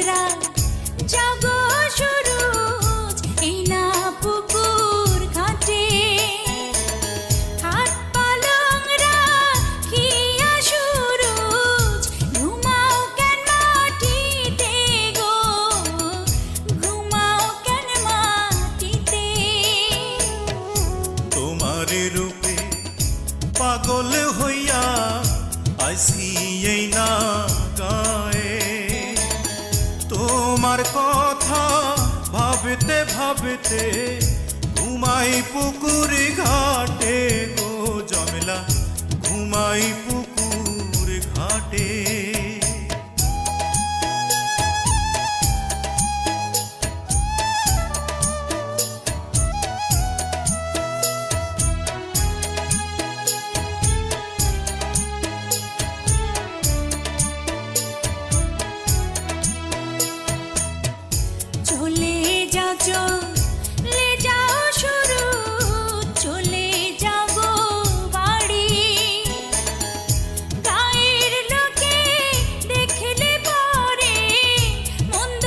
নিদ্রা জাগো সুরুজ এই না পুকুর ঘাটে খাট পালং রাখিয়া সুরুজ ঘুমাও কেন মাটিতে গো ঘুমাও কেন মাটিতে তোমার রূপে পাগল হইয়া আইসি এই না গায়ে তোমার কথা ভাবতে ভাবতে ঘুমাই পুকুর ঘাটে গো জমেলা ঘুমাই পুকুর ঘাটে চলে যাও চলে যাও শুরু চলে যাও গো বাড়ি গায়ের লোকে দেখলে পরে মন্দ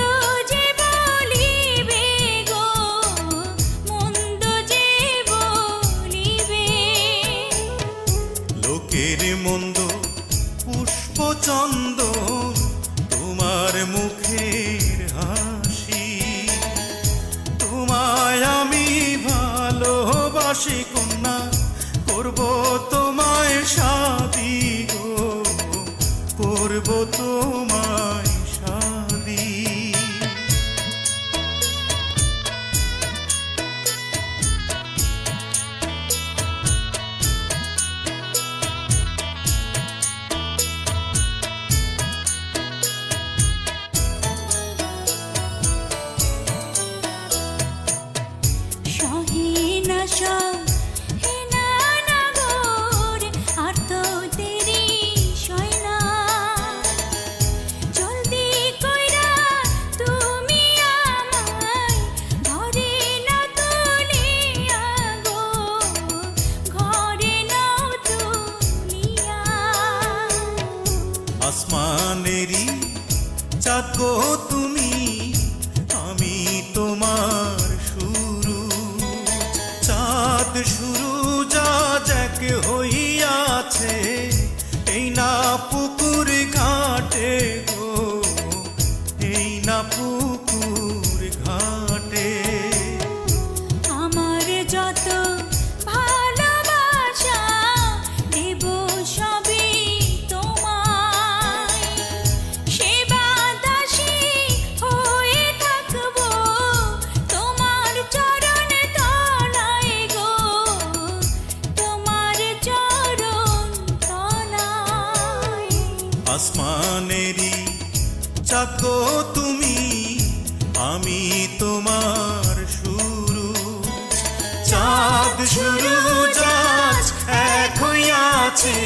যে বলিবে গো মন্দ যে বলিবে লোকের মন্দ পুষ্পচন্দন তোমার মুখের হাসি তোমায় আমি ভালোবাসি কন্যা করব তোমায় শাদি গো করব তোমায় শাদি সহিনা সহিনা নাগর আর তো দেরি সয়না জলদি কইরা তুমি আমায় ঘরে না তুলিয়া গো ঘরে নাও তুলিয়া আসমানেরই চাঁদ গো তুমি আমি তোমার শুরু চাঁদ শুরু যা এক হইয়াছে এই না পুকুর ঘাটে গো এই না পুকুর ঘাটে আমার যত ভালোবাসা দেব সবই তোমায় সেবা দাসী হয়ে থাকবো তোমার চরণ তলায় গো তোমার চরণ তলায় আসমানেরই চাঁদ গো তুমি আমি তোমার শুরু চাঁদ শুরু যাচ এক হইয়াছে